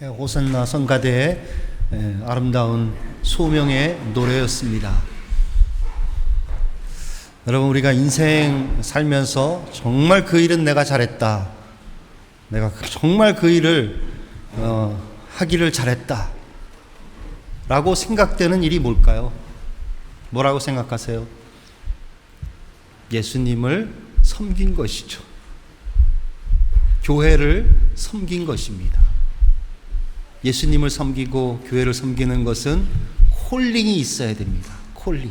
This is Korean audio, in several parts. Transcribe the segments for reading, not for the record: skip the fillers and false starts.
호산나 성가대의 아름다운 소명의 노래였습니다. 여러분, 우리가 인생 살면서 정말 그 일은 내가 잘했다, 내가 정말 그 일을 하기를 잘했다 라고 생각되는 일이 뭘까요? 뭐라고 생각하세요? 예수님을 섬긴 것이죠. 교회를 섬긴 것입니다. 예수님을 섬기고 교회를 섬기는 것은 콜링이 있어야 됩니다. 콜링.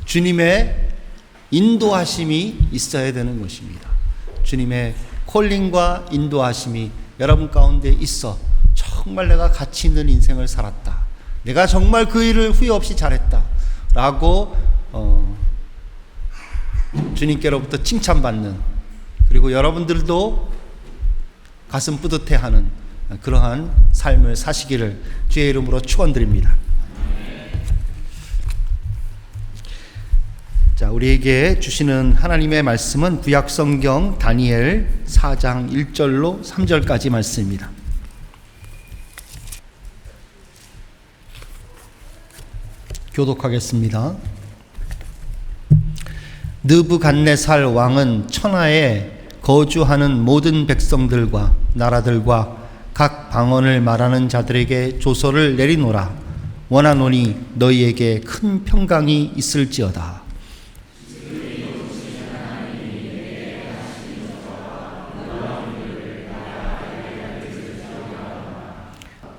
주님의 인도하심이 있어야 되는 것입니다. 주님의 콜링과 인도하심이 여러분 가운데 있어 정말 내가 가치 있는 인생을 살았다, 내가 정말 그 일을 후회 없이 잘했다 라고 주님께로부터 칭찬받는, 그리고 여러분들도 가슴 뿌듯해하는 그러한 삶을 사시기를 주의 이름으로 축원드립니다. 자, 우리에게 주시는 하나님의 말씀은 구약성경 다니엘 4장 1절로 3절까지 말씀입니다. 교독하겠습니다. 느부갓네살 왕은 천하에 거주하는 모든 백성들과 나라들과 각 방언을 말하는 자들에게 조서를 내리노라. 원하노니 너희에게 큰 평강이 있을지어다.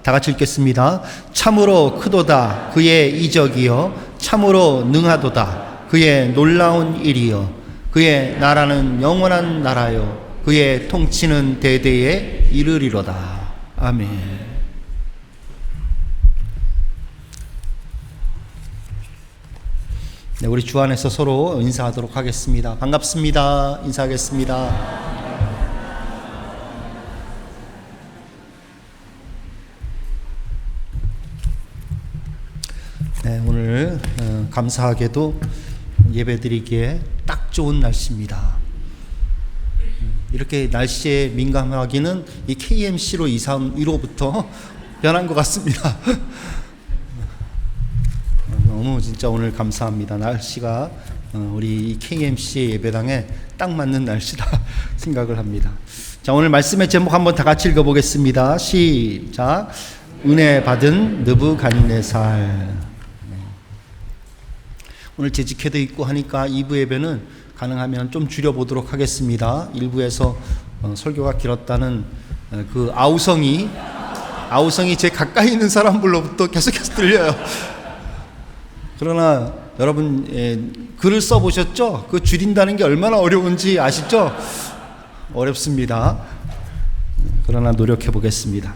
다 같이 읽겠습니다. 참으로 크도다 그의 이적이여, 참으로 능하도다 그의 놀라운 일이여. 그의 나라는 영원한 나라요, 그의 통치는 대대에 이르리로다. 아멘. 네, 우리 주 안에서 서로 인사하도록 하겠습니다. 반갑습니다. 인사하겠습니다. 네, 오늘 감사하게도 예배드리기에 딱 좋은 날씨입니다. 이렇게 날씨에 민감하기는 이 KMC로 이사한 이후로부터 변한 것 같습니다. 너무 진짜 오늘 감사합니다. 날씨가 우리 KMC 예배당에 딱 맞는 날씨다 생각을 합니다. 자, 오늘 말씀의 제목 한번 다 같이 읽어보겠습니다. 시작. 은혜 받은 느부갓네살. 오늘 재직회도 있고 하니까 2부 예배는 가능하면 좀 줄여보도록 하겠습니다. 1부에서 설교가 길었다는 그 아우성이 제 가까이 있는 사람들로부터 계속해서 들려요. 그러나 여러분, 글을 써보셨죠? 그 줄인다는 게 얼마나 어려운지 아시죠? 어렵습니다. 그러나 노력해 보겠습니다.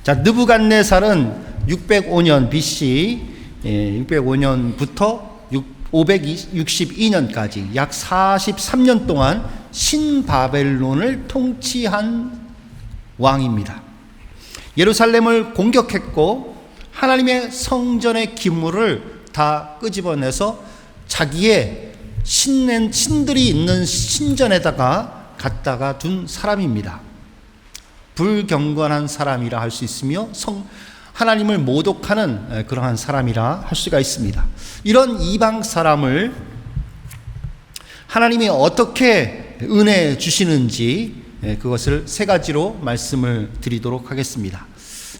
자, 느부갓네살은 605년 BC, 605년부터 562년까지 약 43년 동안 신바벨론을 통치한 왕입니다. 예루살렘을 공격했고 하나님의 성전의 기물을 다 끄집어내서 자기의 신들이 있는 신전에다가 갖다가 둔 사람입니다. 불경건한 사람이라 할 수 있으며 하나님을 모독하는 그러한 사람이라 할 수가 있습니다. 이런 이방 사람을 하나님이 어떻게 은혜 주시는지 그것을 세 가지로 말씀을 드리도록 하겠습니다.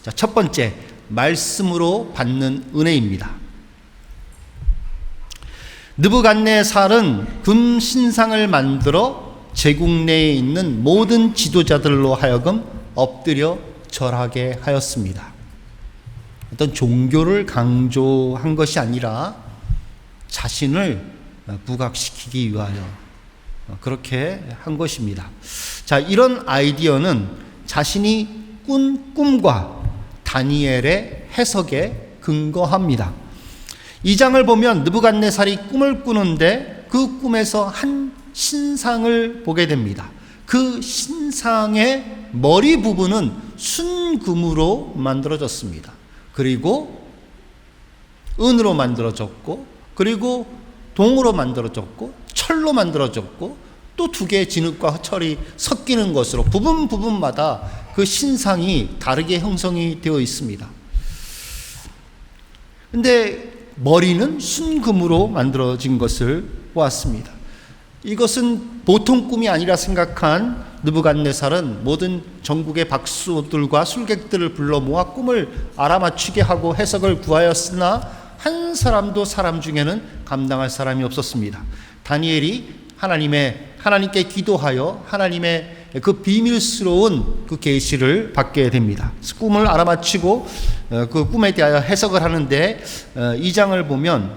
자, 첫 번째, 말씀으로 받는 은혜입니다. 느부갓네살은 금 신상을 만들어 제국 내에 있는 모든 지도자들로 하여금 엎드려 절하게 하였습니다. 어떤 종교를 강조한 것이 아니라 자신을 부각시키기 위하여 그렇게 한 것입니다. 자, 이런 아이디어는 자신이 꾼 꿈과 다니엘의 해석에 근거합니다. 이 장을 보면 느부갓네살이 꿈을 꾸는데 그 꿈에서 한 신상을 보게 됩니다. 그 신상의 머리 부분은 순금으로 만들어졌습니다. 그리고 은으로 만들어졌고, 그리고 동으로 만들어졌고, 철로 만들어졌고, 또 두 개의 진흙과 철이 섞이는 것으로 부분마다 그 신상이 다르게 형성이 되어 있습니다. 근데 머리는 순금으로 만들어진 것을 보았습니다. 이것은 보통 꿈이 아니라 생각한 느부갓네살은 모든 전국의 박수들과 술객들을 불러 모아 꿈을 알아맞추게 하고 해석을 구하였으나 한 사람도 사람 중에는 감당할 사람이 없었습니다. 다니엘이 하나님께 기도하여 하나님의 그 비밀스러운 그 계시를 받게 됩니다. 꿈을 알아맞히고 그 꿈에 대하여 해석을 하는데 2장을 보면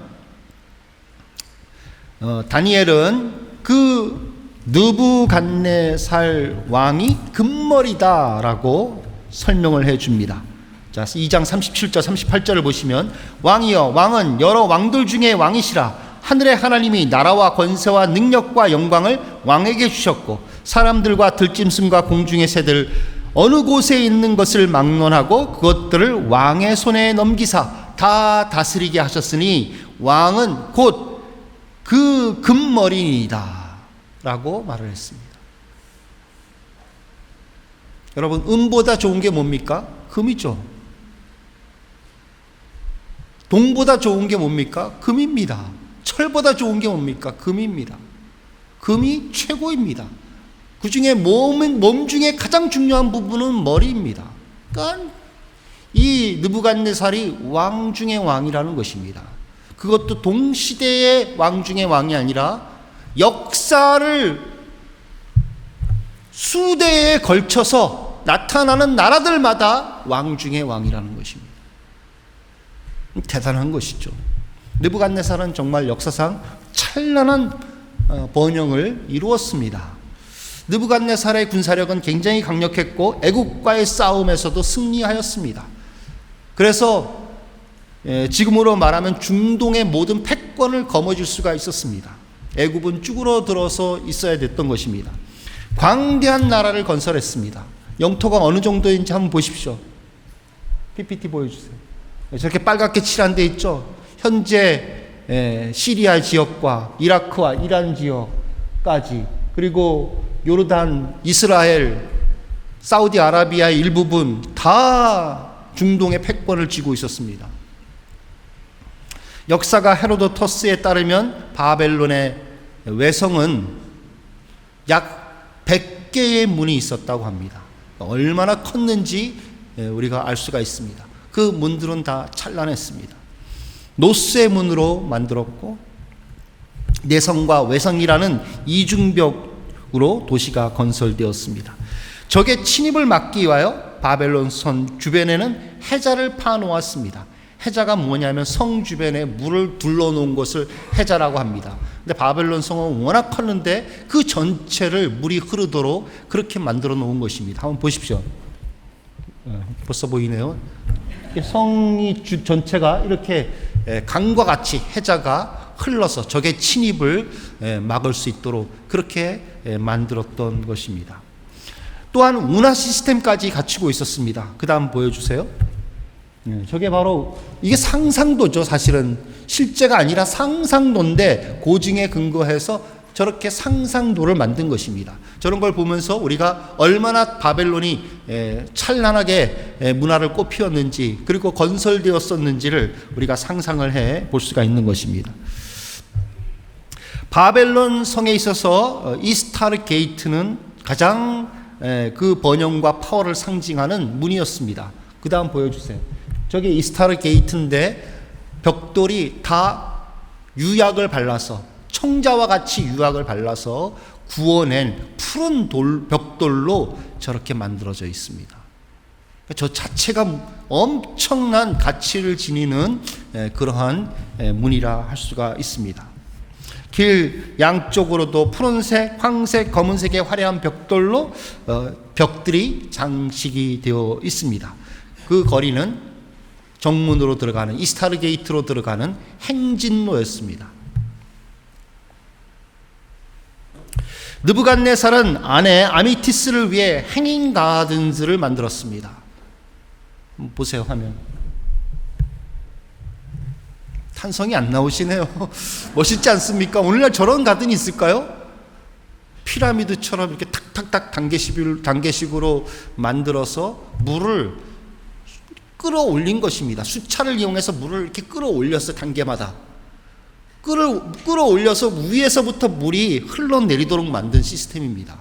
다니엘은 그 느부갓네살 왕이 금머리다라고 설명을 해줍니다. 자, 2장 37절 38절을 보시면 왕이여 왕은 여러 왕들 중에 왕이시라. 하늘의 하나님이 나라와 권세와 능력과 영광을 왕에게 주셨고 사람들과 들짐승과 공중의 새들 어느 곳에 있는 것을 막론하고 그것들을 왕의 손에 넘기사 다 다스리게 하셨으니 왕은 곧 그 금머리이다 라고 말을 했습니다. 여러분, 은보다 좋은 게 뭡니까? 금이죠. 동보다 좋은 게 뭡니까? 금입니다. 철보다 좋은 게 뭡니까? 금입니다. 금이 최고입니다. 그 중에 몸 중에 가장 중요한 부분은 머리입니다. 그러니까 이 느부갓네살이 왕 중의 왕이라는 것입니다. 그것도 동시대의 왕 중의 왕이 아니라 역사를 수대에 걸쳐서 나타나는 나라들마다 왕 중의 왕이라는 것입니다. 대단한 것이죠. 느부갓네살은 정말 역사상 찬란한 번영을 이루었습니다. 느부갓네살의 군사력은 굉장히 강력했고 애국과의 싸움에서도 승리하였습니다. 그래서 지금으로 말하면 중동의 모든 패권을 거머쥘 수가 있었습니다. 애굽은 쭈그러들어서 있어야 됐던 것입니다. 광대한 나라를 건설했습니다. 영토가 어느 정도인지 한번 보십시오. PPT 보여주세요. 저렇게 빨갛게 칠한 데 있죠. 현재 시리아 지역과 이라크와 이란 지역까지, 그리고 요르단, 이스라엘, 사우디아라비아의 일부분 다 중동의 패권을 쥐고 있었습니다. 역사가 헤로도토스에 따르면 바벨론의 외성은 약 100개의 문이 있었다고 합니다. 얼마나 컸는지 우리가 알 수가 있습니다. 그 문들은 다 찬란했습니다. 노스의 문으로 만들었고 내성과 외성이라는 이중벽으로 도시가 건설되었습니다. 적의 침입을 막기 위하여 바벨론 성 주변에는 해자를 파놓았습니다. 해자가 뭐냐면 성 주변에 물을 둘러놓은 것을 해자라고 합니다. 근데 바벨론 성은 워낙 컸는데 그 전체를 물이 흐르도록 그렇게 만들어 놓은 것입니다. 한번 보십시오. 벌써 보이네요. 성이 전체가 이렇게 강과 같이 해자가 흘러서 적의 침입을 막을 수 있도록 그렇게 만들었던 것입니다. 또한 운하 시스템까지 갖추고 있었습니다. 그 다음 보여주세요. 저게 바로 이게 상상도죠. 사실은 실제가 아니라 상상도인데 고증에 근거해서 저렇게 상상도를 만든 것입니다. 저런 걸 보면서 우리가 얼마나 바벨론이 찬란하게 문화를 꽃피웠는지 그리고 건설되었었는지를 우리가 상상을 해 볼 수가 있는 것입니다. 바벨론 성에 있어서 이스타르 게이트는 가장 그 번영과 파워를 상징하는 문이었습니다. 그 다음 보여주세요. 저게 이스타르 게이트인데 벽돌이 다 유약을 발라서 청자와 같이 유약을 발라서 구워낸 푸른 벽돌로 저렇게 만들어져 있습니다. 저 자체가 엄청난 가치를 지니는 그러한 문이라 할 수가 있습니다. 길 양쪽으로도 푸른색, 황색, 검은색의 화려한 벽돌로 벽들이 장식이 되어 있습니다. 그 거리는 정문으로 들어가는 이스타르 게이트로 들어가는 행진로였습니다. 느부갓네살은 아내 아미티스를 위해 행인 가든스를 만들었습니다. 보세요, 화면. 탄성이 안 나오시네요. 멋있지 않습니까? 오늘날 저런 가든이 있을까요? 피라미드처럼 이렇게 탁탁탁 단계식으로 만들어서 물을 끌어올린 것입니다. 수차를 이용해서 물을 이렇게 끌어올렸어요. 단계마다 끌어올려서 위에서부터 물이 흘러내리도록 만든 시스템입니다.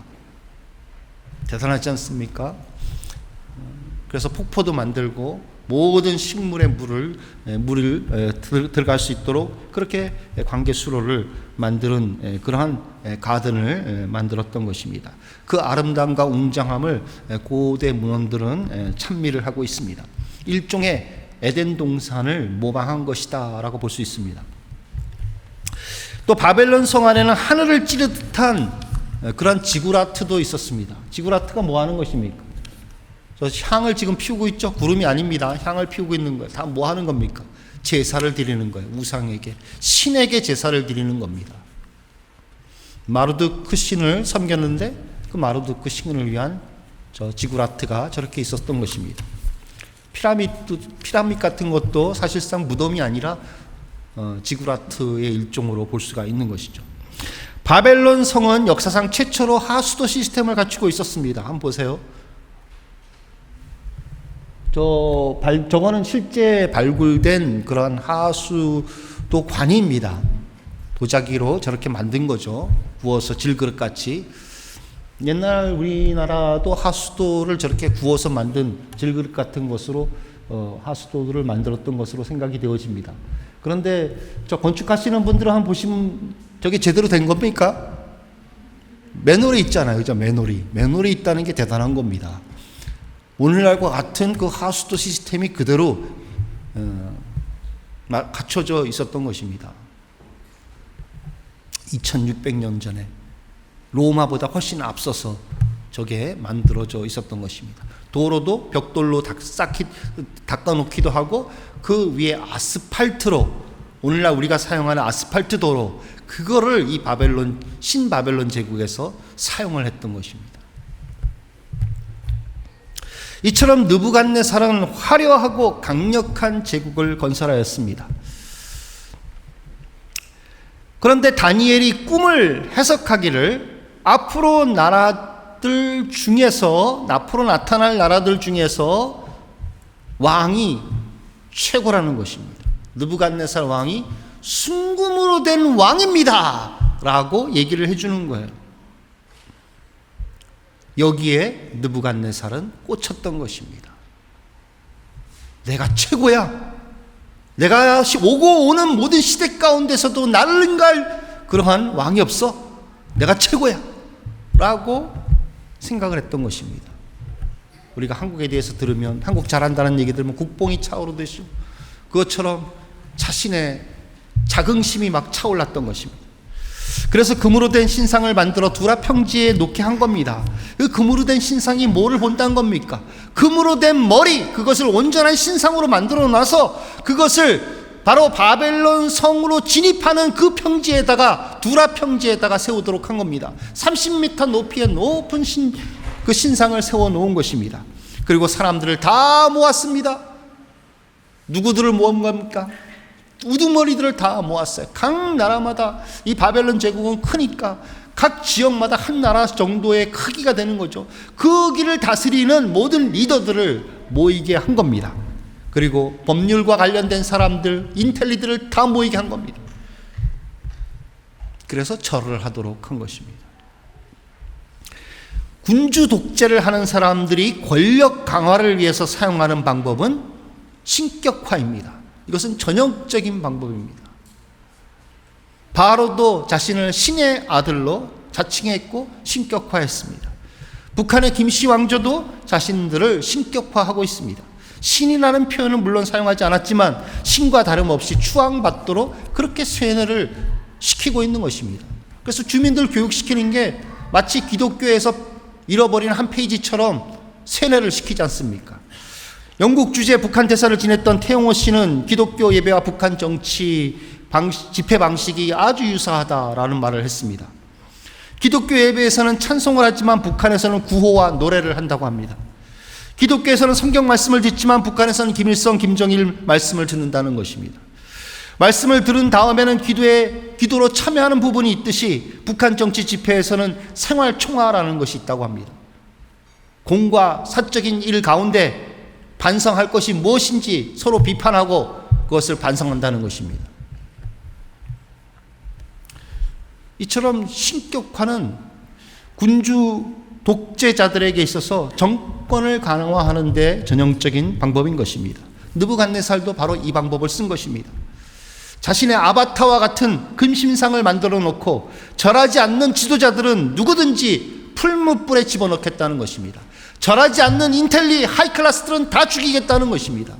대단하지 않습니까? 그래서 폭포도 만들고 모든 식물의 물을 들어갈 수 있도록 그렇게 관계 수로를 만드는 그러한 가든을 만들었던 것입니다. 그 아름다움과 웅장함을 고대 문헌들은 찬미를 하고 있습니다. 일종의 에덴 동산을 모방한 것이다 라고 볼 수 있습니다. 또 바벨론 성 안에는 하늘을 찌르듯한 그런 지구라트도 있었습니다. 지구라트가 뭐 하는 것입니까? 저 향을 지금 피우고 있죠? 구름이 아닙니다. 향을 피우고 있는 거예요. 다 뭐 하는 겁니까? 제사를 드리는 거예요. 우상에게, 신에게 제사를 드리는 겁니다. 마르두크 신을 섬겼는데 그 마르두크 신을 위한 저 지구라트가 저렇게 있었던 것입니다. 피라밋 같은 것도 사실상 무덤이 아니라 지구라트의 일종으로 볼 수가 있는 것이죠. 바벨론 성은 역사상 최초로 하수도 시스템을 갖추고 있었습니다. 한번 보세요. 저거는 실제 발굴된 그런 하수도 관입니다. 도자기로 저렇게 만든 거죠. 구워서 질그릇같이. 옛날 우리나라도 하수도를 저렇게 구워서 만든 질그릇 같은 것으로 하수도를 만들었던 것으로 생각이 되어집니다. 그런데 저 건축하시는 분들은 한번 보시면 저게 제대로 된 겁니까? 맨홀이 있잖아요. 그죠? 맨홀이 있다는 게 대단한 겁니다. 오늘날과 같은 그 하수도 시스템이 그대로 갖춰져 있었던 것입니다. 2600년 전에 로마보다 훨씬 앞서서 저게 만들어져 있었던 것입니다. 도로도 벽돌로 닦아놓기도 하고 그 위에 아스팔트로, 오늘날 우리가 사용하는 아스팔트 도로, 그거를 이 신바벨론 제국에서 사용을 했던 것입니다. 이처럼 느부갓네살은 화려하고 강력한 제국을 건설하였습니다. 그런데 다니엘이 꿈을 해석하기를 앞으로 나타날 나라들 중에서 왕이 최고라는 것입니다. 느부갓네살 왕이 순금으로 된 왕입니다 라고 얘기를 해주는 거예요. 여기에 느부갓네살은 꽂혔던 것입니다. 내가 최고야. 내가 오고 오는 모든 시대 가운데서도 나를 능가할 그러한 왕이 없어. 내가 최고야 라고 생각을 했던 것입니다. 우리가 한국에 대해서 들으면, 한국 잘한다는 얘기 들으면 국뽕이 차오르듯이 그것처럼 자신의 자긍심이 막 차올랐던 것입니다. 그래서 금으로 된 신상을 만들어 두라 평지에 놓게 한 겁니다. 그 금으로 된 신상이 뭐를 본다는 겁니까? 금으로 된 머리, 그것을 온전한 신상으로 만들어 놔서 그것을 바로 바벨론 성으로 진입하는 그 평지에다가, 두라 평지에다가 세우도록 한 겁니다. 30m 높이의 높은 그 신상을 세워 놓은 것입니다. 그리고 사람들을 다 모았습니다. 누구들을 모은 겁니까? 우두머리들을 다 모았어요. 각 나라마다, 이 바벨론 제국은 크니까 각 지역마다 한 나라 정도의 크기가 되는 거죠. 그 길을 다스리는 모든 리더들을 모이게 한 겁니다. 그리고 법률과 관련된 사람들, 인텔리들을 다 모이게 한 겁니다. 그래서 절을 하도록 한 것입니다. 군주 독재를 하는 사람들이 권력 강화를 위해서 사용하는 방법은 신격화입니다. 이것은 전형적인 방법입니다. 바로도 자신을 신의 아들로 자칭했고 신격화했습니다. 북한의 김씨 왕조도 자신들을 신격화하고 있습니다. 신이라는 표현은 물론 사용하지 않았지만 신과 다름없이 추앙받도록 그렇게 세뇌를 시키고 있는 것입니다. 그래서 주민들 교육시키는 게 마치 기독교에서 잃어버린 한 페이지처럼 세뇌를 시키지 않습니까? 영국 주재 북한 대사를 지냈던 태용호 씨는 기독교 예배와 북한 정치 집회 방식이 아주 유사하다라는 말을 했습니다. 기독교 예배에서는 찬송을 하지만 북한에서는 구호와 노래를 한다고 합니다. 기독교에서는 성경 말씀을 듣지만 북한에서는 김일성, 김정일 말씀을 듣는다는 것입니다. 말씀을 들은 다음에는 기도로 참여하는 부분이 있듯이 북한 정치 집회에서는 생활 총화라는 것이 있다고 합니다. 공과 사적인 일 가운데 반성할 것이 무엇인지 서로 비판하고 그것을 반성한다는 것입니다. 이처럼 신격화는 군주 독재자들에게 있어서 정권을 강화하는 데 전형적인 방법인 것입니다. 느부갓네살도 바로 이 방법을 쓴 것입니다. 자신의 아바타와 같은 금심상을 만들어 놓고 절하지 않는 지도자들은 누구든지 풀무불에 집어넣겠다는 것입니다. 절하지 않는 인텔리 하이클래스들은 다 죽이겠다는 것입니다.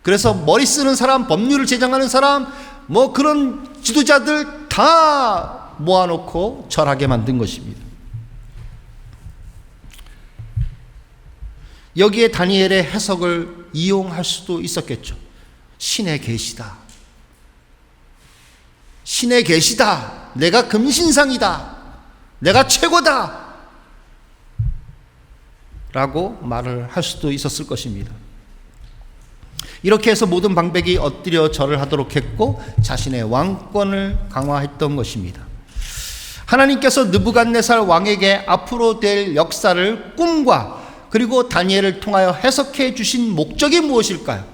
그래서 머리 쓰는 사람, 법률을 제정하는 사람, 그런 지도자들 다 모아놓고 절하게 만든 것입니다. 여기에 다니엘의 해석을 이용할 수도 있었겠죠. 신의 계시다. 신의 계시다. 내가 금신상이다. 내가 최고다. 라고 말을 할 수도 있었을 것입니다. 이렇게 해서 모든 방백이 엎드려 절을 하도록 했고 자신의 왕권을 강화했던 것입니다. 하나님께서 느부갓네살 왕에게 앞으로 될 역사를 꿈과 그리고 다니엘을 통하여 해석해 주신 목적이 무엇일까요?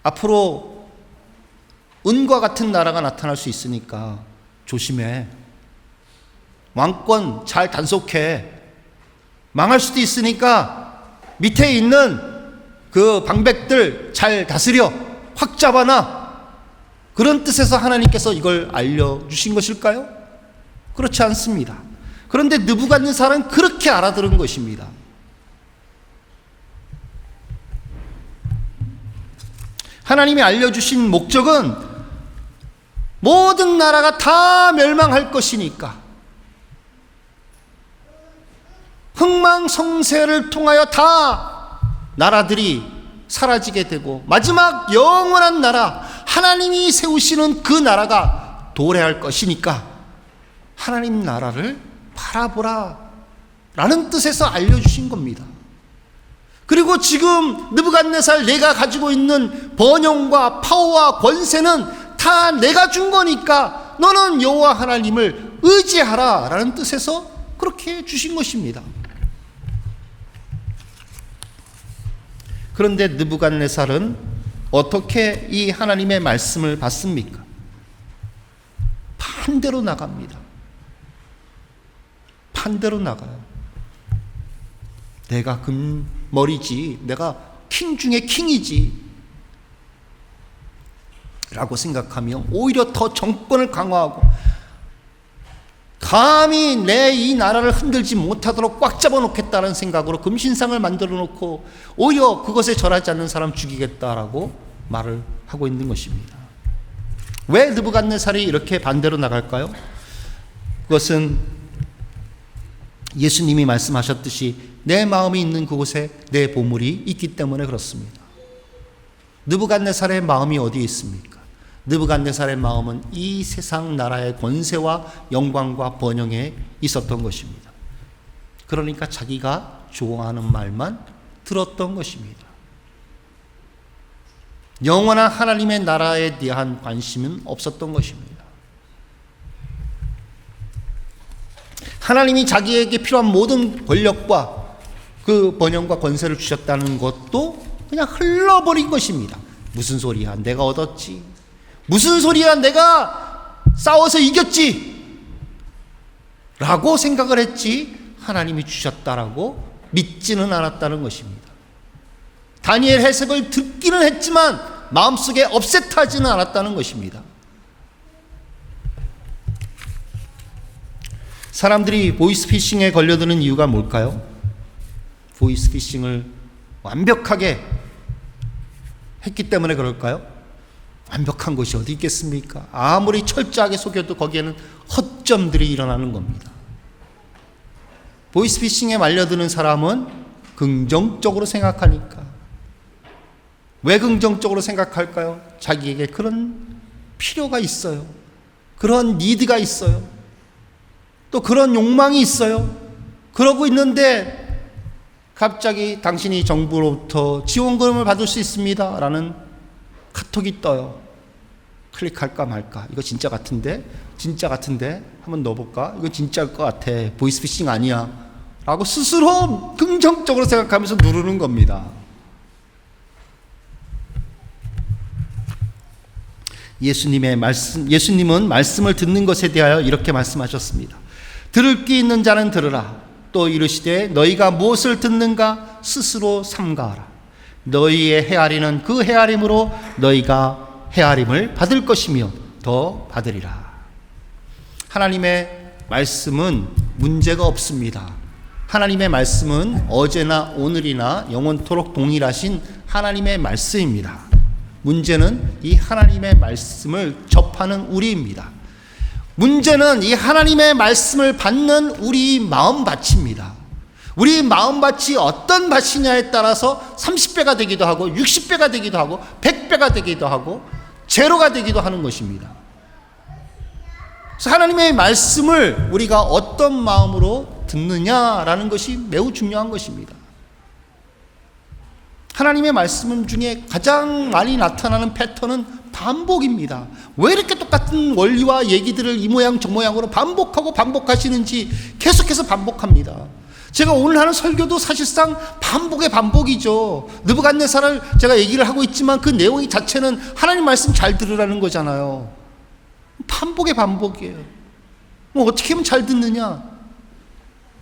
앞으로 은과 같은 나라가 나타날 수 있으니까 조심해. 왕권 잘 단속해. 망할 수도 있으니까 밑에 있는 그 방백들 잘 다스려. 확 잡아놔. 그런 뜻에서 하나님께서 이걸 알려주신 것일까요? 그렇지 않습니다. 그런데 느부갓네살은 그렇게 알아들은 것입니다. 하나님이 알려주신 목적은 모든 나라가 다 멸망할 것이니까 흥망성쇠를 통하여 다 나라들이 사라지게 되고 마지막 영원한 나라, 하나님이 세우시는 그 나라가 도래할 것이니까 하나님 나라를 바라보라 라는 뜻에서 알려주신 겁니다. 그리고 지금 느부갓네살 내가 가지고 있는 번영과 파워와 권세는 다 내가 준 거니까 너는 여호와 하나님을 의지하라 라는 뜻에서 그렇게 주신 것입니다. 그런데 느부갓네살은 어떻게 이 하나님의 말씀을 받습니까? 반대로 나갑니다. 반대로 나가요. 내가 금머리지, 내가 킹 중에 킹이지 라고 생각하며 오히려 더 정권을 강화하고 감히 내 이 나라를 흔들지 못하도록 꽉 잡아놓겠다는 생각으로 금신상을 만들어 놓고 오히려 그것에 절하지 않는 사람 죽이겠다라고 말을 하고 있는 것입니다. 왜 느부갓네살이 이렇게 반대로 나갈까요? 그것은 예수님이 말씀하셨듯이 내 마음이 있는 그곳에 내 보물이 있기 때문에 그렇습니다. 느부갓네살의 마음이 어디에 있습니까? 느부갓네살의 마음은 이 세상 나라의 권세와 영광과 번영에 있었던 것입니다. 그러니까 자기가 좋아하는 말만 들었던 것입니다. 영원한 하나님의 나라에 대한 관심은 없었던 것입니다. 하나님이 자기에게 필요한 모든 권력과 그 번영과 권세를 주셨다는 것도 그냥 흘러버린 것입니다. 무슨 소리야, 내가 얻었지. 무슨 소리야, 내가 싸워서 이겼지 라고 생각을 했지 하나님이 주셨다라고 믿지는 않았다는 것입니다. 다니엘 해석을 듣기는 했지만 마음속에 업셋하지는 않았다는 것입니다. 사람들이 보이스피싱에 걸려드는 이유가 뭘까요? 보이스피싱을 완벽하게 했기 때문에 그럴까요? 완벽한 것이 어디 있겠습니까? 아무리 철저하게 속여도 거기에는 허점들이 일어나는 겁니다. 보이스피싱에 말려드는 사람은 긍정적으로 생각하니까. 왜 긍정적으로 생각할까요? 자기에게 그런 필요가 있어요. 그런 니드가 있어요. 또 그런 욕망이 있어요. 그러고 있는데 갑자기 당신이 정부로부터 지원금을 받을 수 있습니다 라는 카톡이 떠요. 클릭할까 말까. 이거 진짜 같은데? 진짜 같은데? 한번 넣어볼까? 이거 진짜일 것 같아. 보이스피싱 아니야. 라고 스스로 긍정적으로 생각하면서 누르는 겁니다. 예수님은 말씀을 듣는 것에 대하여 이렇게 말씀하셨습니다. 들을 귀 있는 자는 들으라. 또 이르시되 너희가 무엇을 듣는가 스스로 삼가하라. 너희의 헤아리는 그 헤아림으로 너희가 헤아림을 받을 것이며 더 받으리라. 하나님의 말씀은 문제가 없습니다. 하나님의 말씀은 어제나 오늘이나 영원토록 동일하신 하나님의 말씀입니다. 문제는 이 하나님의 말씀을 접하는 우리입니다. 문제는 이 하나님의 말씀을 받는 우리 마음밭입니다. 우리 마음밭이 어떤 밭이냐에 따라서 30배가 되기도 하고 60배가 되기도 하고 100배가 되기도 하고 제로가 되기도 하는 것입니다. 그래서 하나님의 말씀을 우리가 어떤 마음으로 듣느냐라는 것이 매우 중요한 것입니다. 하나님의 말씀 중에 가장 많이 나타나는 패턴은 반복입니다. 왜 이렇게 똑같은 원리와 얘기들을 이 모양 저 모양으로 반복하고 반복하시는지 계속해서 반복합니다. 제가 오늘 하는 설교도 사실상 반복의 반복이죠. 느부갓네살을 제가 얘기를 하고 있지만 그 내용 자체는 하나님 말씀 잘 들으라는 거잖아요. 반복의 반복이에요. 어떻게 하면 잘 듣느냐?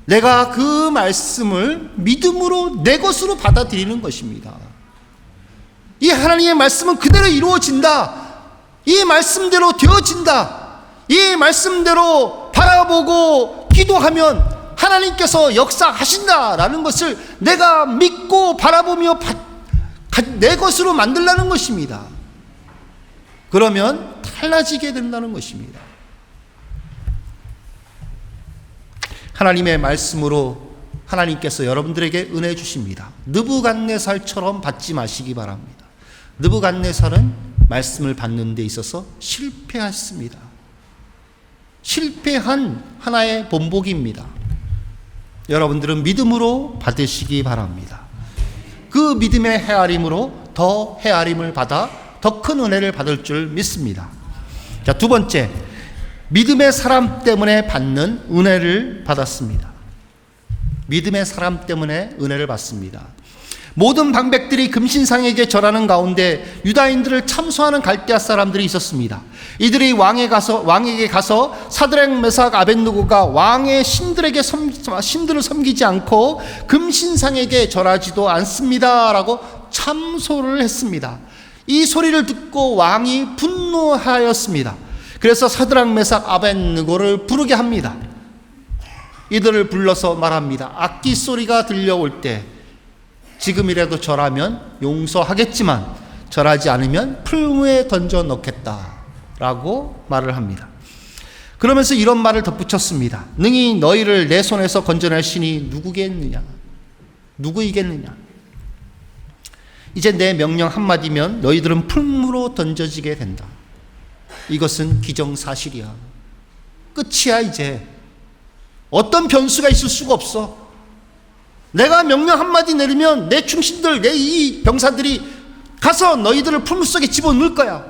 내가 그 말씀을 믿음으로 내 것으로 받아들이는 것입니다. 이 하나님의 말씀은 그대로 이루어진다. 이 말씀대로 되어진다. 이 말씀대로 바라보고 기도하면 하나님께서 역사하신다라는 것을 내가 믿고 바라보며 내 것으로 만들라는 것입니다. 그러면 달라지게 된다는 것입니다. 하나님의 말씀으로 하나님께서 여러분들에게 은혜 주십니다. 느부갓네살처럼 받지 마시기 바랍니다. 느부갓네살은 말씀을 받는 데 있어서 실패했습니다. 실패한 하나의 본보기입니다. 여러분들은 믿음으로 받으시기 바랍니다. 그 믿음의 헤아림으로 더 헤아림을 받아 더 큰 은혜를 받을 줄 믿습니다. 자, 두 번째, 믿음의 사람 때문에 받는 은혜를 받았습니다. 믿음의 사람 때문에 은혜를 받습니다. 모든 방백들이 금신상에게 절하는 가운데 유다인들을 참소하는 갈대아 사람들이 있었습니다. 이들이 왕에게 가서 사드락 메삭 아벳느고가 왕의 신들을 섬기지 않고 금신상에게 절하지도 않습니다 라고 참소를 했습니다. 이 소리를 듣고 왕이 분노하였습니다. 그래서 사드락 메삭 아벳느고를 부르게 합니다. 이들을 불러서 말합니다. 악기 소리가 들려올 때 지금이라도 절하면 용서하겠지만 절하지 않으면 풀무에 던져 넣겠다라고 말을 합니다. 그러면서 이런 말을 덧붙였습니다. 능히 너희를 내 손에서 건져낼 신이 누구겠느냐? 누구이겠느냐? 이제 내 명령 한마디면 너희들은 풀무로 던져지게 된다. 이것은 기정사실이야. 끝이야. 이제 어떤 변수가 있을 수가 없어. 내가 명령 한마디 내리면 내 충신들, 내 이 병사들이 가서 너희들을 풀무 속에 집어넣을 거야.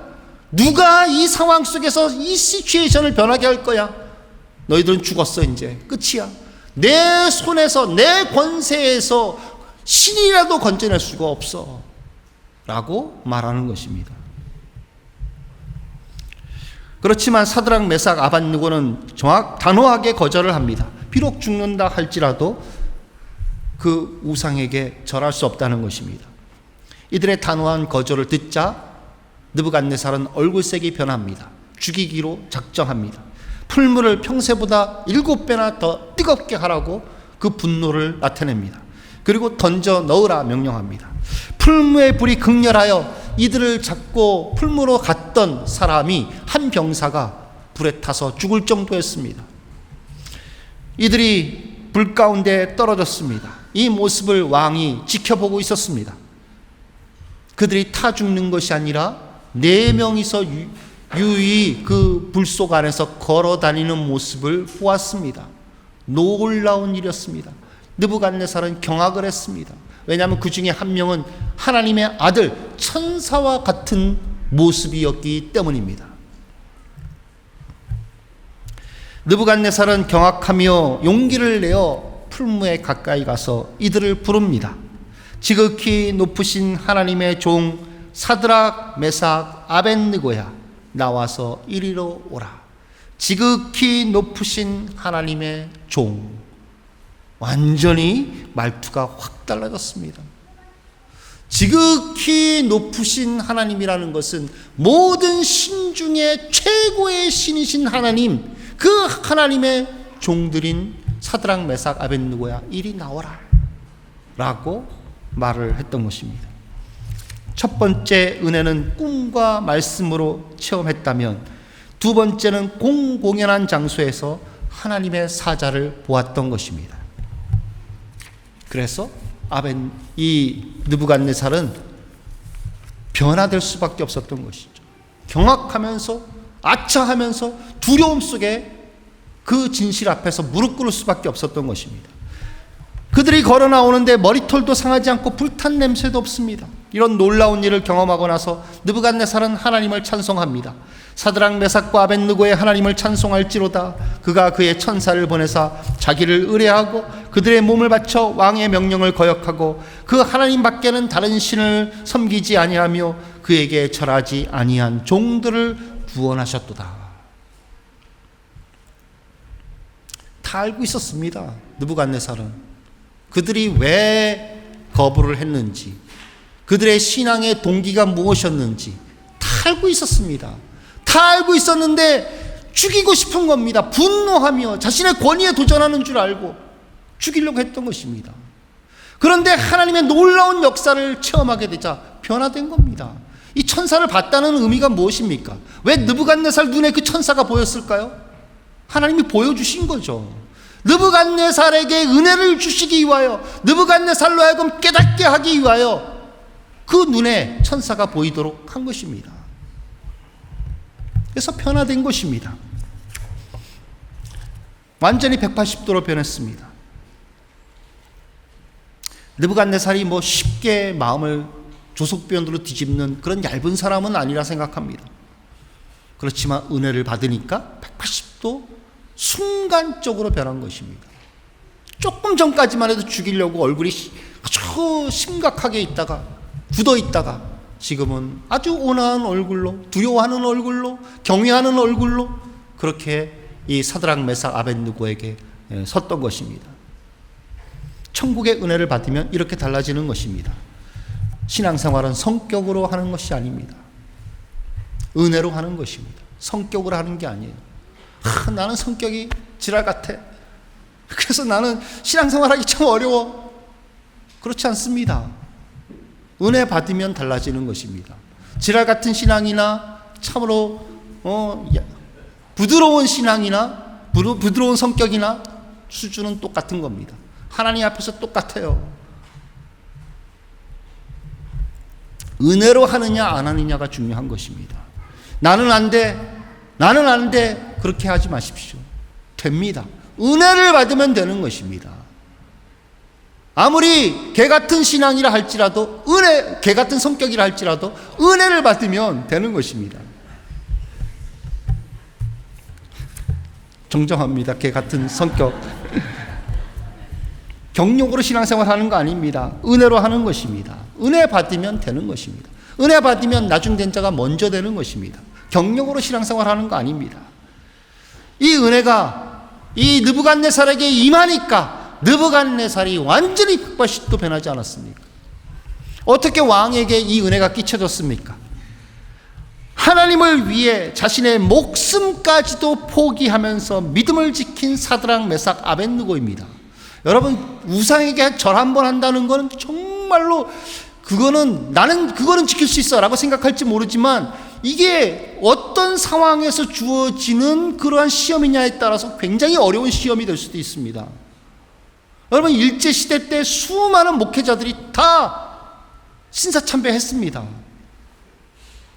누가 이 상황 속에서 이 시츄에이션을 변하게 할 거야? 너희들은 죽었어. 이제 끝이야. 내 손에서, 내 권세에서 신이라도 건져낼 수가 없어 라고 말하는 것입니다. 그렇지만 사드락 메삭 아벳느고는 단호하게 거절을 합니다. 비록 죽는다 할지라도 그 우상에게 절할 수 없다는 것입니다. 이들의 단호한 거절을 듣자 느부갓네살은 얼굴색이 변합니다. 죽이기로 작정합니다. 풀무를 평소보다 7배나 더 뜨겁게 하라고 그 분노를 나타냅니다. 그리고 던져 넣으라 명령합니다. 풀무의 불이 극렬하여 이들을 잡고 풀무로 갔던 사람이 한 병사가 불에 타서 죽을 정도였습니다. 이들이 불 가운데 떨어졌습니다. 이 모습을 왕이 지켜보고 있었습니다. 그들이 타 죽는 것이 아니라 4명이서 유유히 그 불속 안에서 걸어 다니는 모습을 보았습니다. 놀라운 일이었습니다. 느부갓네살은 경악을 했습니다. 왜냐하면 그 중에 한 명은 하나님의 아들 천사와 같은 모습이었기 때문입니다. 느부갓네살은 경악하며 용기를 내어 풀무에 가까이 가서 이들을 부릅니다. 지극히 높으신 하나님의 종 사드락 메삭 아벳느고야, 나와서 이리로 오라. 지극히 높으신 하나님의 종. 완전히 말투가 확 달라졌습니다. 지극히 높으신 하나님이라는 것은 모든 신 중에 최고의 신이신 하나님, 그 하나님의 종들인 사드락 메삭 아벳느고야, 이리 나와라 라고 말을 했던 것입니다. 첫 번째 은혜는 꿈과 말씀으로 체험했다면, 두 번째는 공공연한 장소에서 하나님의 사자를 보았던 것입니다. 그래서 이 느부갓네살은 변화될 수밖에 없었던 것이죠. 경악하면서 아차하면서 두려움 속에 그 진실 앞에서 무릎 꿇을 수밖에 없었던 것입니다. 그들이 걸어 나오는데 머리털도 상하지 않고 불탄 냄새도 없습니다. 이런 놀라운 일을 경험하고 나서 느부갓네살은 하나님을 찬송합니다. 사드락 메삭과 아벳느고의 하나님을 찬송할지로다. 그가 그의 천사를 보내사 자기를 의뢰하고 그들의 몸을 바쳐 왕의 명령을 거역하고 그 하나님 밖에는 다른 신을 섬기지 아니하며 그에게 절하지 아니한 종들을 구원하셨도다. 다 알고 있었습니다. 느부갓네살은 그들이 왜 거부를 했는지, 그들의 신앙의 동기가 무엇이었는지 다 알고 있었습니다. 다 알고 있었는데 죽이고 싶은 겁니다. 분노하며 자신의 권위에 도전하는 줄 알고 죽이려고 했던 것입니다. 그런데 하나님의 놀라운 역사를 체험하게 되자 변화된 겁니다. 이 천사를 봤다는 의미가 무엇입니까? 왜 느부갓네살 눈에 그 천사가 보였을까요? 하나님이 보여주신 거죠. 느부갓네살에게 은혜를 주시기 위하여, 느부갓네살로 하여금 깨닫게 하기 위하여 그 눈에 천사가 보이도록 한 것입니다. 그래서 변화된 것입니다. 완전히 180도로 변했습니다. 느부갓네살이 쉽게 마음을 조속변으로 뒤집는 그런 얇은 사람은 아니라 생각합니다. 그렇지만 은혜를 받으니까 180도 순간적으로 변한 것입니다. 조금 전까지만 해도 죽이려고 얼굴이 아주 심각하게 있다가 굳어 있다가 지금은 아주 온화한 얼굴로, 두려워하는 얼굴로, 경외하는 얼굴로 그렇게 이 사드락 메삭 아벳느고에게 섰던 것입니다. 천국의 은혜를 받으면 이렇게 달라지는 것입니다. 신앙생활은 성격으로 하는 것이 아닙니다. 은혜로 하는 것입니다. 성격으로 하는 게 아니에요. 나는 성격이 지랄 같아. 그래서 나는 신앙생활하기 참 어려워. 그렇지 않습니다. 은혜 받으면 달라지는 것입니다. 지랄 같은 신앙이나 참으로 부드러운 신앙이나 부드러운 성격이나 수준은 똑같은 겁니다. 하나님 앞에서 똑같아요. 은혜로 하느냐 안 하느냐가 중요한 것입니다. 나는 안 돼. 나는 안 돼. 그렇게 하지 마십시오. 됩니다. 은혜를 받으면 되는 것입니다. 아무리 개 같은 신앙이라 할지라도, 개 같은 성격이라 할지라도 은혜를 받으면 되는 것입니다. 정정합니다. 개 같은 성격. 경력으로 신앙생활 하는 거 아닙니다. 은혜로 하는 것입니다. 은혜 받으면 되는 것입니다. 은혜 받으면 나중된 자가 먼저 되는 것입니다. 경력으로 신앙생활 하는 거 아닙니다. 이 은혜가 이 느부갓네살에게 임하니까 느부갓네살이 완전히 180도 변하지 않았습니까? 어떻게 왕에게 이 은혜가 끼쳐졌습니까? 하나님을 위해 자신의 목숨까지도 포기하면서 믿음을 지킨 사드락 메삭 아벳느고입니다. 여러분, 우상에게 절 한 번 한다는 것은 정말로 나는 그거는 지킬 수 있어 라고 생각할지 모르지만 이게 어떤 상황에서 주어지는 그러한 시험이냐에 따라서 굉장히 어려운 시험이 될 수도 있습니다. 여러분, 일제시대 때 수많은 목회자들이 다 신사참배했습니다.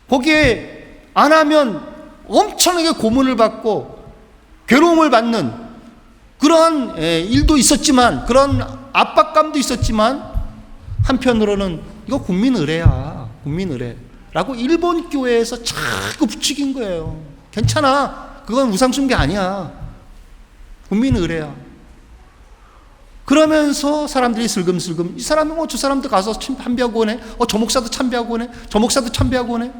거기에 안 하면 엄청나게 고문을 받고 괴로움을 받는 그러한 일도 있었지만, 그런 압박감도 있었지만 한편으로는 이거 국민 의례야, 국민 의례라고 일본 교회에서 자꾸 부추긴 거예요. 괜찮아, 그건 우상숭배 아니야, 국민 의례야. 그러면서 사람들이 슬금슬금 이 사람은 저 사람도 가서 참배하고 오네, 저 목사도 참배하고 오네, 저 목사도 참배하고 오네,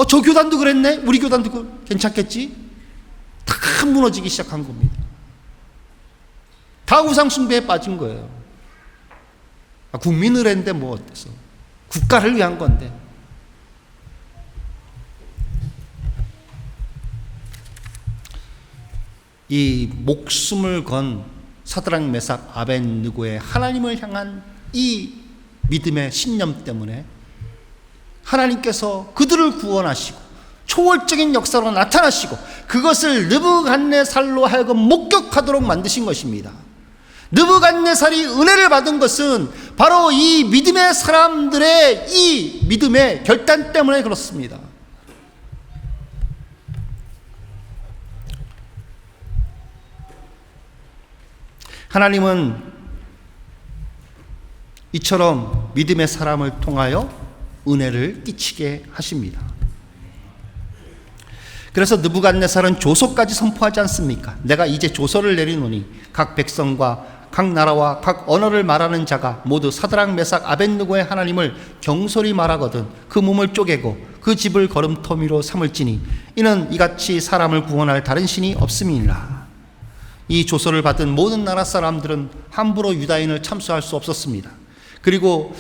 저 교단도 그랬네, 우리 교단도 괜찮겠지? 다 무너지기 시작한 겁니다. 다 우상숭배에 빠진 거예요. 국민 의례인데 뭐 어때서, 국가를 위한 건데. 이 목숨을 건 사드락 메삭 아벳느고의 하나님을 향한 이 믿음의 신념 때문에 하나님께서 그들을 구원하시고 초월적인 역사로 나타나시고 그것을 느부갓네살로 하여금 목격하도록 만드신 것입니다. 느부갓네살이 은혜를 받은 것은 바로 이 믿음의 사람들의 이 믿음의 결단 때문에 그렇습니다. 하나님은 이처럼 믿음의 사람을 통하여 은혜를 끼치게 하십니다. 그래서 느부갓네살은 조서까지 선포하지 않습니까? 내가 이제 조서를 내리노니 각 백성과 각 나라와 각 언어를 말하는 자가 모두 사드락 메삭 아벳느고의 하나님을 경솔히 말하거든 그 몸을 쪼개고 그 집을 거름터미로 삼을지니 이는 이같이 사람을 구원할 다른 신이 없음이니라. 이 조서를 받은 모든 나라 사람들은 함부로 유다인을 참수할 수 없었습니다. 그리고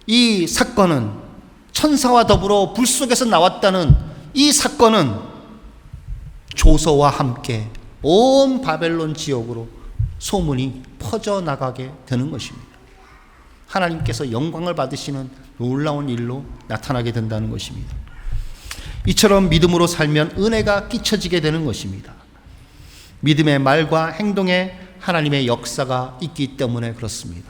이 사건은 천사와 더불어 불 속에서 나왔다는 이 사건은 조서와 함께 온 바벨론 지역으로 소문이 퍼져나가게 되는 것입니다. 하나님께서 영광을 받으시는 놀라운 일로 나타나게 된다는 것입니다. 이처럼 믿음으로 살면 은혜가 끼쳐지게 되는 것입니다. 믿음의 말과 행동에 하나님의 역사가 있기 때문에 그렇습니다.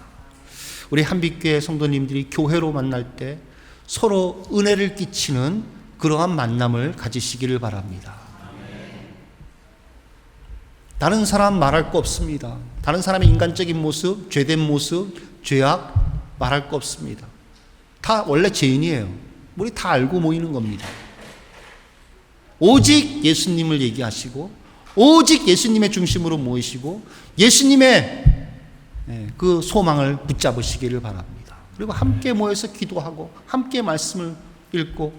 우리 한빛교회 성도님들이 교회로 만날 때 서로 은혜를 끼치는 그러한 만남을 가지시기를 바랍니다. 다른 사람 말할 거 없습니다. 다른 사람의 인간적인 모습, 죄된 모습, 죄악 말할 거 없습니다. 다 원래 죄인이에요. 우리 다 알고 모이는 겁니다. 오직 예수님을 얘기하시고 오직 예수님의 중심으로 모이시고 예수님의 그 소망을 붙잡으시기를 바랍니다. 그리고 함께 모여서 기도하고 함께 말씀을 읽고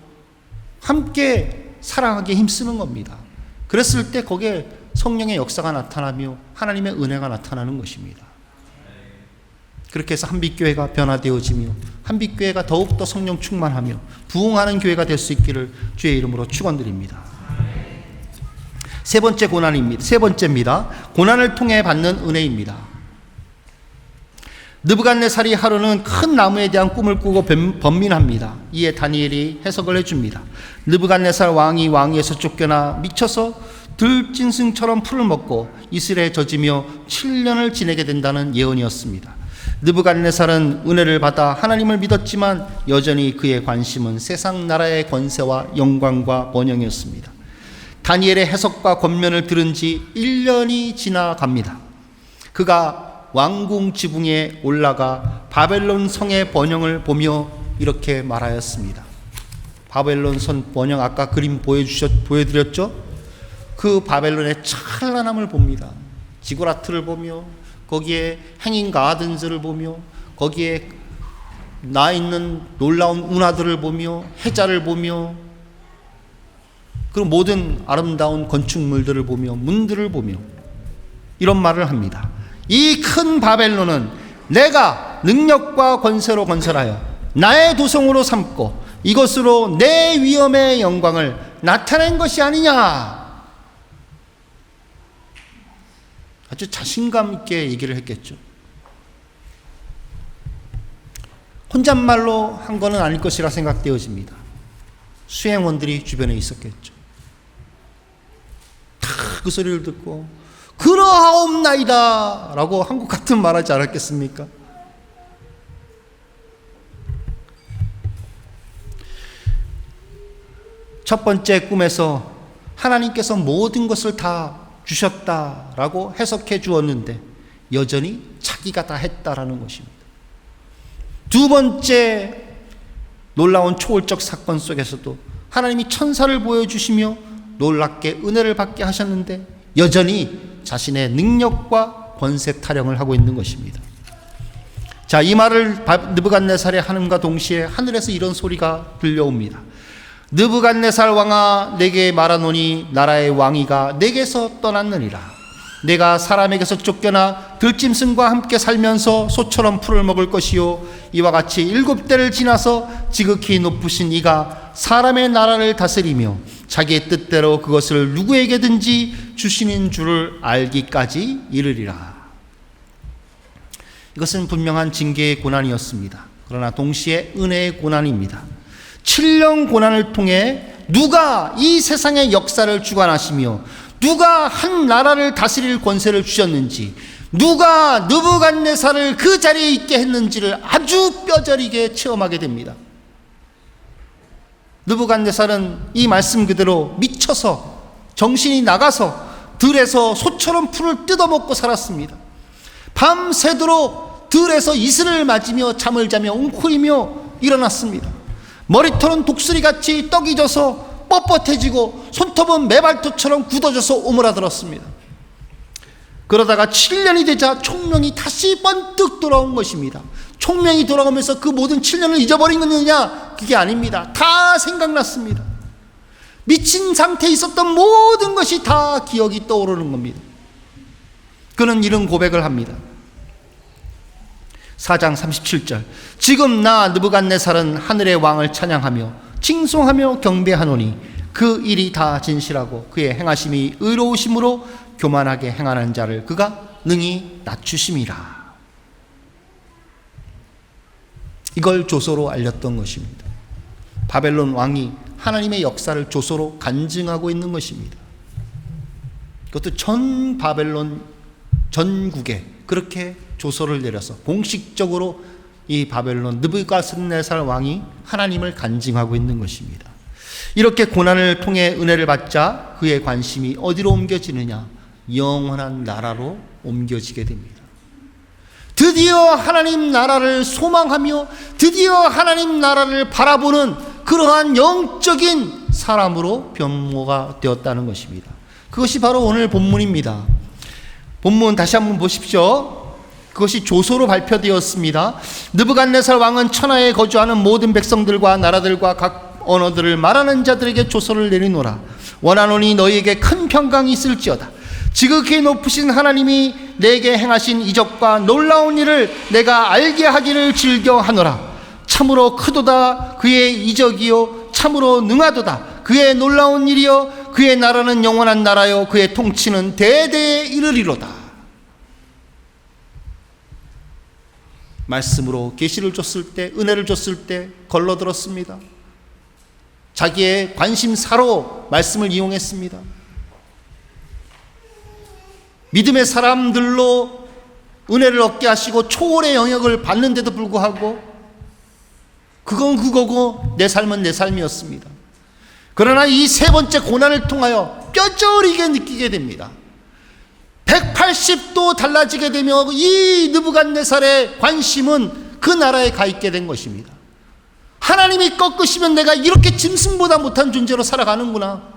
함께 사랑하기에 힘쓰는 겁니다. 그랬을 때 거기에 성령의 역사가 나타나며 하나님의 은혜가 나타나는 것입니다. 그렇게 해서 한빛교회가 변화되어지며 한빛교회가 더욱더 성령 충만하며 부흥하는 교회가 될 수 있기를 주의 이름으로 축원드립니다. 세 번째입니다. 고난을 통해 받는 은혜입니다. 느부갓네살이 하루는 큰 나무에 대한 꿈을 꾸고 번민합니다. 이에 다니엘이 해석을 해줍니다. 느부갓네살 왕이 왕위에서 쫓겨나 미쳐서 들짐승처럼 풀을 먹고 이슬에 젖으며 7년을 지내게 된다는 예언이었습니다. 느부갓네살은 은혜를 받아 하나님을 믿었지만 여전히 그의 관심은 세상 나라의 권세와 영광과 번영이었습니다. 다니엘의 해석과 권면을 들은 지 1년이 지나갑니다. 그가 왕궁 지붕에 올라가 바벨론 성의 번영을 보며 이렇게 말하였습니다. 바벨론 성 번영 아까 그림 보여드렸죠? 그 바벨론의 찬란함을 봅니다. 지구라트를 보며 거기에 행인 가든즈를 보며 거기에 나 있는 놀라운 운하들을 보며 해자를 보며 그리고 모든 아름다운 건축물들을 보며 문들을 보며 이런 말을 합니다. 이 큰 바벨론은 내가 능력과 권세로 건설하여 나의 도성으로 삼고 이것으로 내 위엄의 영광을 나타낸 것이 아니냐. 아주 자신감 있게 얘기를 했겠죠. 혼잣말로 한 거는 아닐 것이라 생각되어집니다. 수행원들이 주변에 있었겠죠. 다 그 소리를 듣고 그러하옵나이다 라고 한국 같은 말하지 않았겠습니까? 첫 번째 꿈에서 하나님께서 모든 것을 다 주셨다라고 해석해 주었는데 여전히 자기가 다 했다라는 것입니다. 두 번째 놀라운 초월적 사건 속에서도 하나님이 천사를 보여주시며 놀랍게 은혜를 받게 하셨는데 여전히 자신의 능력과 권세 타령을 하고 있는 것입니다. 자, 이 말을 느부갓네살이 하는가 동시에 하늘에서 이런 소리가 들려옵니다. 느부갓네살 왕아, 내게 말하노니 나라의 왕위가 내게서 떠났느니라. 내가 사람에게서 쫓겨나 들짐승과 함께 살면서 소처럼 풀을 먹을 것이요, 이와 같이 7대를 지나서 지극히 높으신 이가 사람의 나라를 다스리며 자기의 뜻대로 그것을 누구에게든지 주시는 줄을 알기까지 이르리라. 이것은 분명한 징계의 고난이었습니다. 그러나 동시에 은혜의 고난입니다. 7년 고난을 통해 누가 이 세상의 역사를 주관하시며 누가 한 나라를 다스릴 권세를 주셨는지, 누가 느부갓네살을 그 자리에 있게 했는지를 아주 뼈저리게 체험하게 됩니다. 느부갓네살은 이 말씀 그대로 미쳐서 정신이 나가서 들에서 소처럼 풀을 뜯어먹고 살았습니다. 밤새도록 들에서 이슬을 맞으며 잠을 자며 웅크리며 일어났습니다. 머리털은 독수리같이 떡이 져서 뻣뻣해지고 손톱은 매발톱처럼 굳어져서 오므라들었습니다. 그러다가 7년이 되자 총명이 다시 번뜩 돌아온 것입니다. 총명이 돌아오면서 그 모든 7년을 잊어버린 거느냐? 그게 아닙니다. 다 생각났습니다. 미친 상태에 있었던 모든 것이 다 기억이 떠오르는 겁니다. 그는 이런 고백을 합니다. 4장 37절, 지금 나 느부갓네살은 하늘의 왕을 찬양하며 칭송하며 경배하노니 그 일이 다 진실하고 그의 행하심이 의로우심으로 교만하게 행하는 자를 그가 능히 낮추심이라. 이걸 조서로 알렸던 것입니다. 바벨론 왕이 하나님의 역사를 조서로 간증하고 있는 것입니다. 그것도 전 바벨론 전국에 그렇게 조서를 내려서 공식적으로 이 바벨론 느부갓네살 왕이 하나님을 간증하고 있는 것입니다. 이렇게 고난을 통해 은혜를 받자 그의 관심이 어디로 옮겨지느냐? 영원한 나라로 옮겨지게 됩니다. 드디어 하나님 나라를 소망하며 드디어 하나님 나라를 바라보는 그러한 영적인 사람으로 변모가 되었다는 것입니다. 그것이 바로 오늘 본문입니다. 본문 다시 한번 보십시오. 그것이 조서로 발표되었습니다. 느부갓네살 왕은 천하에 거주하는 모든 백성들과 나라들과 각 언어들을 말하는 자들에게 조서를 내리노라. 원하노니 너희에게 큰 평강이 있을지어다. 지극히 높으신 하나님이 내게 행하신 이적과 놀라운 일을 내가 알게 하기를 즐겨하노라. 참으로 크도다 그의 이적이요, 참으로 능하도다 그의 놀라운 일이요, 그의 나라는 영원한 나라요, 그의 통치는 대대에 이르리로다. 말씀으로 계시를 줬을 때, 은혜를 줬을 때 걸러들었습니다. 자기의 관심사로 말씀을 이용했습니다. 믿음의 사람들로 은혜를 얻게 하시고 초월의 영역을 받는데도 불구하고 그건 그거고 내 삶은 내 삶이었습니다. 그러나 이 세 번째 고난을 통하여 뼈저리게 느끼게 됩니다. 180도 달라지게 되며 이 느부갓네살의 관심은 그 나라에 가 있게 된 것입니다. 하나님이 꺾으시면 내가 이렇게 짐승보다 못한 존재로 살아가는구나.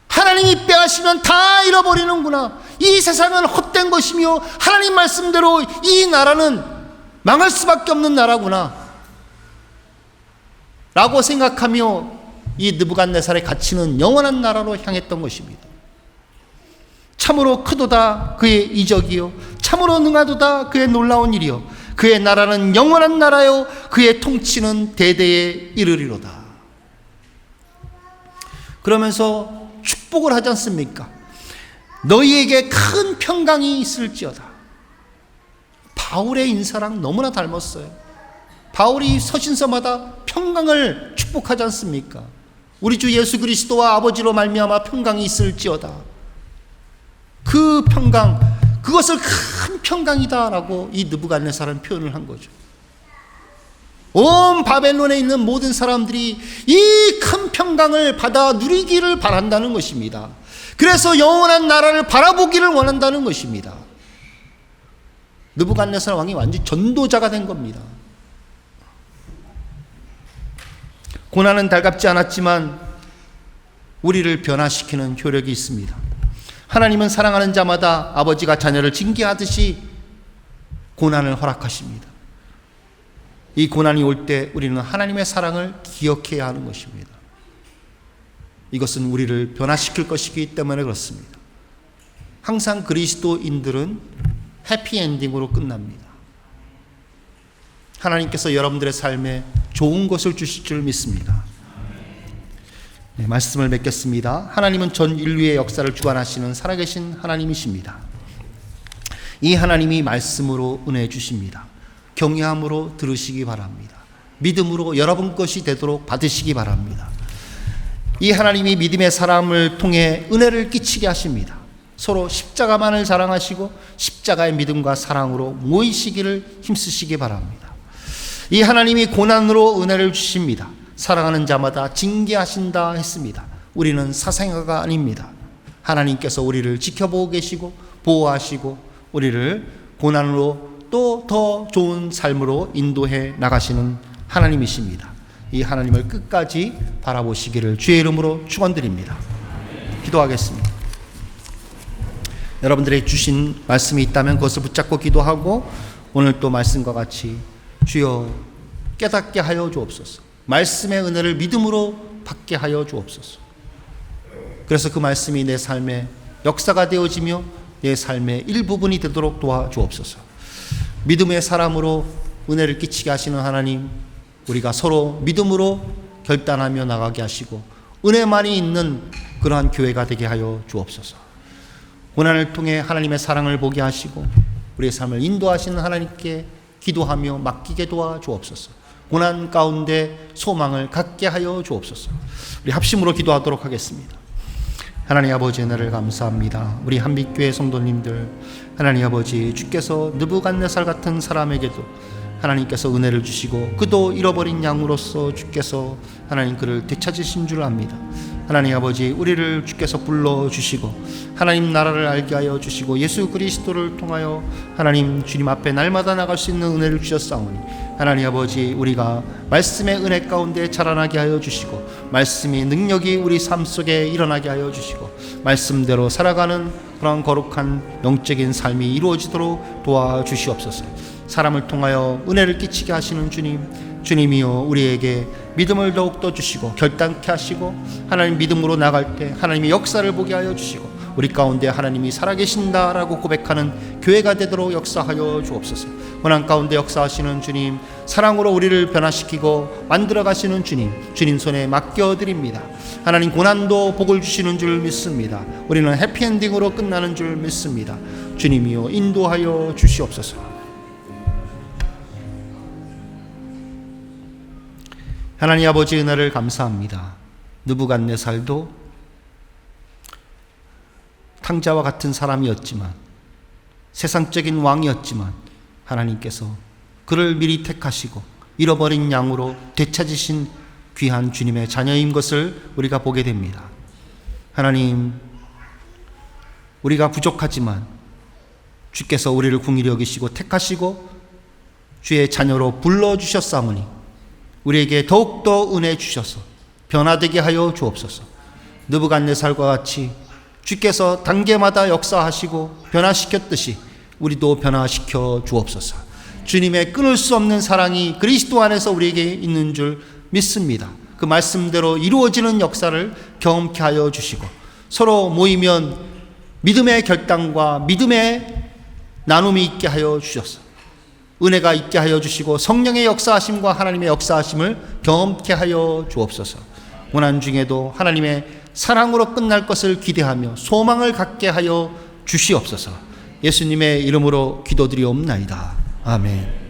하나님이 빼앗으면 다 잃어버리는구나. 이 세상은 헛된 것이며 하나님 말씀대로 이 나라는 망할 수밖에 없는 나라구나 라고 생각하며 이 느부갓네살의 가치는 영원한 나라로 향했던 것입니다. 참으로 크도다 그의 이적이요, 참으로 능하도다 그의 놀라운 일이요, 그의 나라는 영원한 나라요, 그의 통치는 대대에 이르리로다. 그러면서 축복을 하지 않습니까? 너희에게 큰 평강이 있을지어다. 바울의 인사랑 너무나 닮았어요. 바울이 서신서마다 평강을 축복하지 않습니까? 우리 주 예수 그리스도와 아버지로 말미암아 평강이 있을지어다. 그 평강, 그것을 큰 평강이다라고 이 느부갓네살은 표현을 한 거죠. 온 바벨론에 있는 모든 사람들이 이 큰 평강을 받아 누리기를 바란다는 것입니다. 그래서 영원한 나라를 바라보기를 원한다는 것입니다. 느부갓네살 왕이 완전 전도자가 된 겁니다. 고난은 달갑지 않았지만 우리를 변화시키는 효력이 있습니다. 하나님은 사랑하는 자마다 아버지가 자녀를 징계하듯이 고난을 허락하십니다. 이 고난이 올 때 우리는 하나님의 사랑을 기억해야 하는 것입니다. 이것은 우리를 변화시킬 것이기 때문에 그렇습니다. 항상 그리스도인들은 해피엔딩으로 끝납니다. 하나님께서 여러분들의 삶에 좋은 것을 주실 줄 믿습니다. 네, 말씀을 맺겠습니다. 하나님은 전 인류의 역사를 주관하시는 살아계신 하나님이십니다. 이 하나님이 말씀으로 은혜 주십니다. 경외함으로 들으시기 바랍니다. 믿음으로 여러분 것이 되도록 받으시기 바랍니다. 이 하나님이 믿음의 사람을 통해 은혜를 끼치게 하십니다. 서로 십자가만을 자랑하시고 십자가의 믿음과 사랑으로 모이시기를 힘쓰시기 바랍니다. 이 하나님이 고난으로 은혜를 주십니다. 사랑하는 자마다 징계하신다 했습니다. 우리는 사생아가 아닙니다. 하나님께서 우리를 지켜보고 계시고 보호하시고 우리를 고난으로 또 더 좋은 삶으로 인도해 나가시는 하나님이십니다. 이 하나님을 끝까지 바라보시기를 주의 이름으로 축원드립니다. 기도하겠습니다. 여러분들의 주신 말씀이 있다면 그것을 붙잡고 기도하고 오늘 또 말씀과 같이 주여 깨닫게 하여 주옵소서. 말씀의 은혜를 믿음으로 받게 하여 주옵소서. 그래서 그 말씀이 내 삶의 역사가 되어지며 내 삶의 일부분이 되도록 도와주옵소서. 믿음의 사람으로 은혜를 끼치게 하시는 하나님, 우리가 서로 믿음으로 결단하며 나가게 하시고 은혜만이 있는 그러한 교회가 되게 하여 주옵소서. 고난을 통해 하나님의 사랑을 보게 하시고 우리의 삶을 인도하시는 하나님께 기도하며 맡기게 도와주옵소서. 고난 가운데 소망을 갖게 하여 주옵소서. 우리 합심으로 기도하도록 하겠습니다. 하나님 아버지 은혜를 감사합니다. 우리 한빛교회 성도님들, 하나님 아버지 주께서 느부갓네살 같은 사람에게도 하나님께서 은혜를 주시고 그도 잃어버린 양으로서 주께서 하나님 그를 되찾으신 줄 압니다. 하나님 아버지 우리를 주께서 불러주시고 하나님 나라를 알게 하여 주시고 예수 그리스도를 통하여 하나님 주님 앞에 날마다 나갈 수 있는 은혜를 주셨사오니 하나님 아버지 우리가 말씀의 은혜 가운데 자라나게 하여 주시고 말씀의 능력이 우리 삶 속에 일어나게 하여 주시고 말씀대로 살아가는 그런 거룩한 영적인 삶이 이루어지도록 도와주시옵소서. 사람을 통하여 은혜를 끼치게 하시는 주님, 주님이여 우리에게 믿음을 더욱더 주시고 결단케 하시고 하나님 믿음으로 나갈 때 하나님의 역사를 보게 하여 주시고 우리 가운데 하나님이 살아계신다라고 고백하는 교회가 되도록 역사하여 주옵소서. 고난 가운데 역사하시는 주님, 사랑으로 우리를 변화시키고 만들어 가시는 주님, 주님 손에 맡겨드립니다. 하나님 고난도 복을 주시는 줄 믿습니다. 우리는 해피엔딩으로 끝나는 줄 믿습니다. 주님이여 인도하여 주시옵소서. 하나님 아버지 은혜를 감사합니다. 느부갓네살도 탕자와 같은 사람이었지만 세상적인 왕이었지만 하나님께서 그를 미리 택하시고 잃어버린 양으로 되찾으신 귀한 주님의 자녀인 것을 우리가 보게 됩니다. 하나님, 우리가 부족하지만 주께서 우리를 긍휼히 여기시고 택하시고 주의 자녀로 불러주셨사오니 우리에게 더욱더 은혜 주셔서 변화되게 하여 주옵소서. 느부갓네살과 같이 주께서 단계마다 역사하시고 변화시켰듯이 우리도 변화시켜 주옵소서. 주님의 끊을 수 없는 사랑이 그리스도 안에서 우리에게 있는 줄 믿습니다. 그 말씀대로 이루어지는 역사를 경험케 하여 주시고 서로 모이면 믿음의 결단과 믿음의 나눔이 있게 하여 주셔서 은혜가 있게 하여 주시고 성령의 역사하심과 하나님의 역사하심을 경험케 하여 주옵소서. 고난 중에도 하나님의 사랑으로 끝날 것을 기대하며 소망을 갖게 하여 주시옵소서. 예수님의 이름으로 기도드리옵나이다. 아멘.